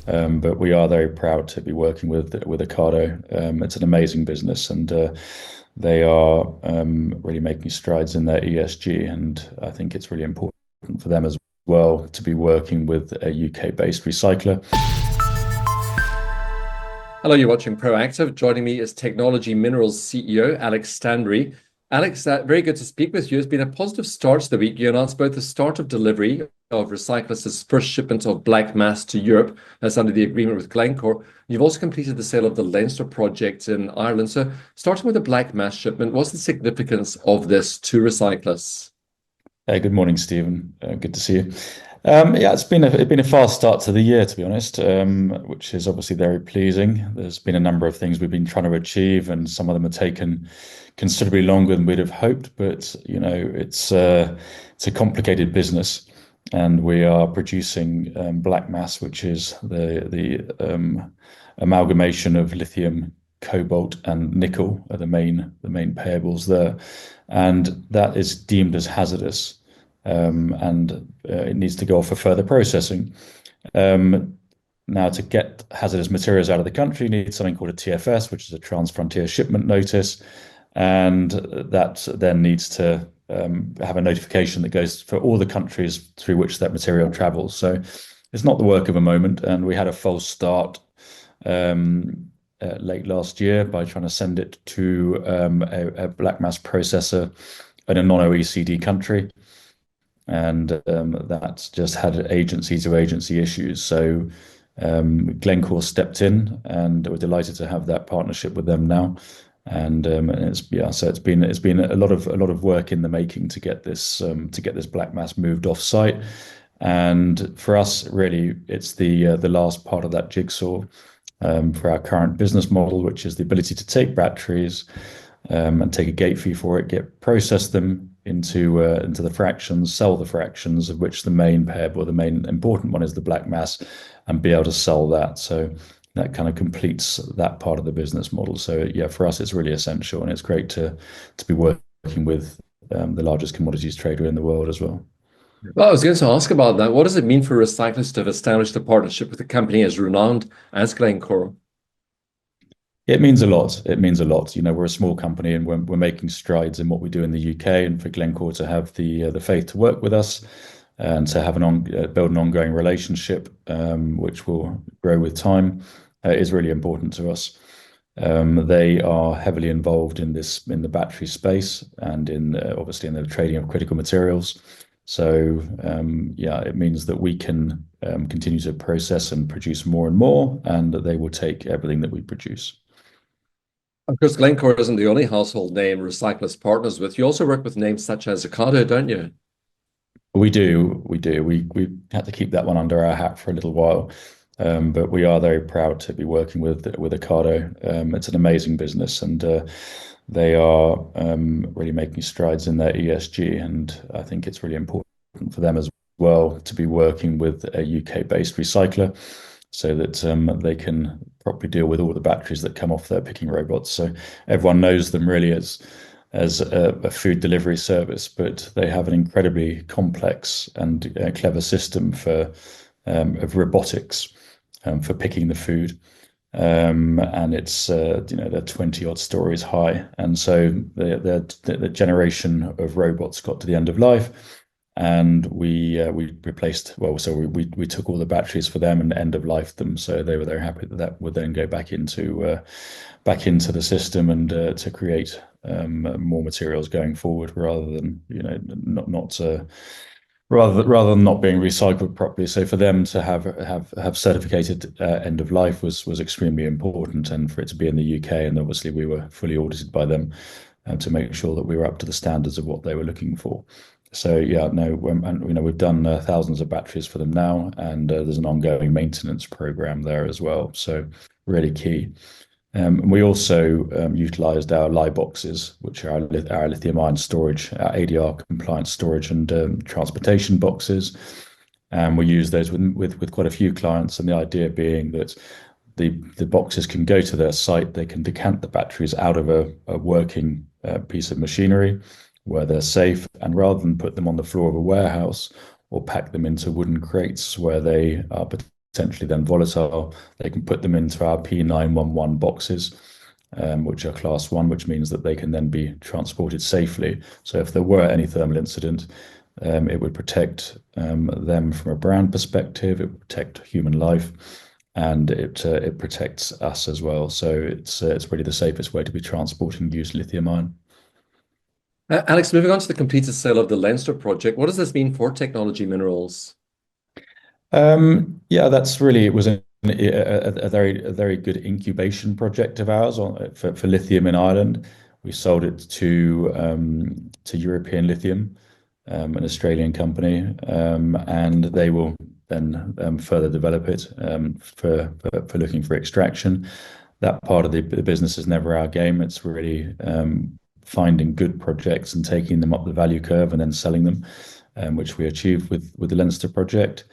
But we are very proud to be working with Ocado. It's an amazing business, and they are really making strides in their ESG, and I think it's really important for them as well to be working with a UK-based recycler. Hello, you're watching Proactive. Joining me is Technology Minerals CEO Alex Stanbury. Alex, very good to speak with you. It's been a positive start to the week. You announced both the start of delivery of Recyclus' first shipment of black mass to Europe. That's under the agreement with Glencore. You've also completed the sale of the Leinster project in Ireland. So, starting with the black mass shipment, what's the significance of this to Recyclus? Good morning, Stephen. Good to see you. Yeah, it's been a fast start to the year, to be honest, which is obviously very pleasing. There's been a number of things we've been trying to achieve, and some of them have taken considerably longer than we'd have hoped. But it's a complicated business, and we are producing black mass, which is the amalgamation of lithium, cobalt, and nickel are the main payables there, and that is deemed as hazardous, and it needs to go off for further processing. Now, to get hazardous materials out of the country, you need something called a TFS, which is a Trans-Frontier Shipment Notice, and that then needs to have a notification that goes for all the countries through which that material travels. So it's not the work of a moment, and we had a false start late last year by trying to send it to a black mass processor in a non-OECD country, and that's just had agency-to-agency issues. So Glencore stepped in, and we're delighted to have that partnership with them now. And it's been a lot of work in the making to get this black mass moved off site. And for us, really, it's the last part of that jigsaw for our current business model, which is the ability to take batteries and take a gate fee for it, process them into the fractions, sell the fractions, of which the main payable, the main important one, is the black mass, and be able to sell that. So that kind of completes that part of the business model. So yeah, for us, it's really essential, and it's great to be working with the largest commodities trader in the world as well. Well, I was going to ask about that. What does it mean for Recyclus to have established a partnership with a company as renowned as Glencore? It means a lot. It means a lot. We're a small company, and we're making strides in what we do in the UK. And for Glencore to have the faith to work with us and to have build an ongoing relationship, which will grow with time, is really important to us. They are heavily involved in the battery space and obviously in the trading of critical materials. So yeah, it means that we can continue to process and produce more and more, and that they will take everything that we produce. Of course, Glencore isn't the only household name Recyclus partners with. You also work with names such as Ocado, don't you? We do. We had to keep that one under our hat for a little while, but we are very proud to be working with Ocado. It's an amazing business, and they are really making strides in their ESG, and I think it's really important for them as well to be working with a UK-based recycler, so that they can properly deal with all the batteries that come off their picking robots. So everyone knows them really as a food delivery service, but they have an incredibly complex and clever system of robotics for picking the food. And it's they're 20 odd stories high, and so the generation of robots got to the end of life, and we replaced, well, so we took all the batteries for them and end of life them. So they were very happy that that would then go back into the system, and to create more materials going forward, rather than not rather than not being recycled properly. So for them to have certificated end of life was extremely important, and for it to be in the UK, and obviously we were fully audited by them to make sure that we were up to the standards of what they were looking for. So yeah, no, and we've done thousands of batteries for them now, and there's an ongoing maintenance program there as well. So really key. We also utilized our Lyboxes, which are our lithium-ion storage, our ADR compliant storage and transportation boxes. And we use those with quite a few clients, and the idea being that the boxes can go to their site, they can decant the batteries out of a working piece of machinery where they're safe, and rather than put them on the floor of a warehouse or pack them into wooden crates where they are potentially then volatile, they can put them into our P911 boxes, which are class 1, which means that they can then be transported safely. So if there were any thermal incident, it would protect them from a brand perspective, it would protect human life, and it protects us as well. So it's really the safest way to be transporting used lithium ion. Alex, moving on to the completed sale of the Leinster project, what does this mean for Technology Minerals? Yeah, that's really, it was a very good incubation project of ours for lithium in Ireland. We sold it to European Lithium, an Australian company, and they will then further develop it for looking for extraction. That part of the business is never our game. It's really finding good projects and taking them up the value curve and then selling them, which we achieved with the Leinster project.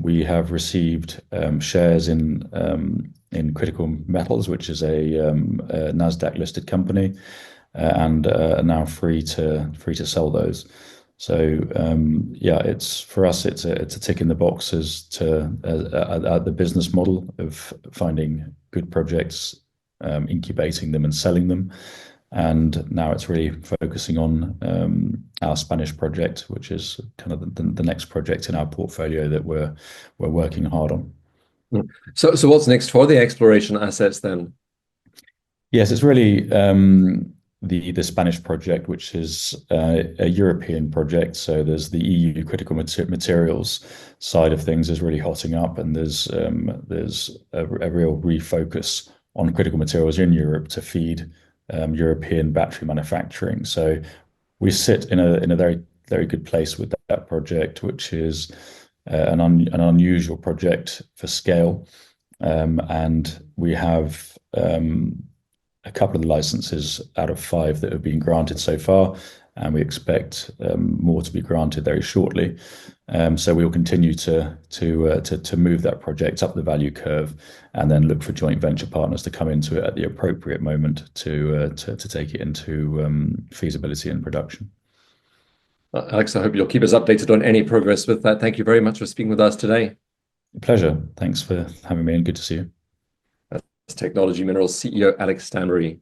We have received shares in Critical Metals, which is a Nasdaq listed company, and are now free to sell those. So yeah, it's for us, it's a tick in the boxes to the business model of finding good projects, incubating them and selling them. And now it's really focusing on our Spanish project, which is kind of the next project in our portfolio that we're working hard on. So what's next for the exploration assets then? Yes, it's really the Spanish project, which is a European project. So there's the EU critical materials side of things is really hotting up, and there's a real refocus on critical materials in Europe to feed European battery manufacturing. So we sit in a very good place with that project, which is an unusual project for scale, and we have a couple of the licenses out of 5 that have been granted so far, and we expect more to be granted very shortly. So we will continue to move that project up the value curve, and then look for joint venture partners to come into it at the appropriate moment to take it into feasibility and production. Alex, I hope you'll keep us updated on any progress with that. Thank you very much for speaking with us today. Pleasure. Thanks for having me, and good to see you. That's Technology Minerals CEO Alex Stanbury.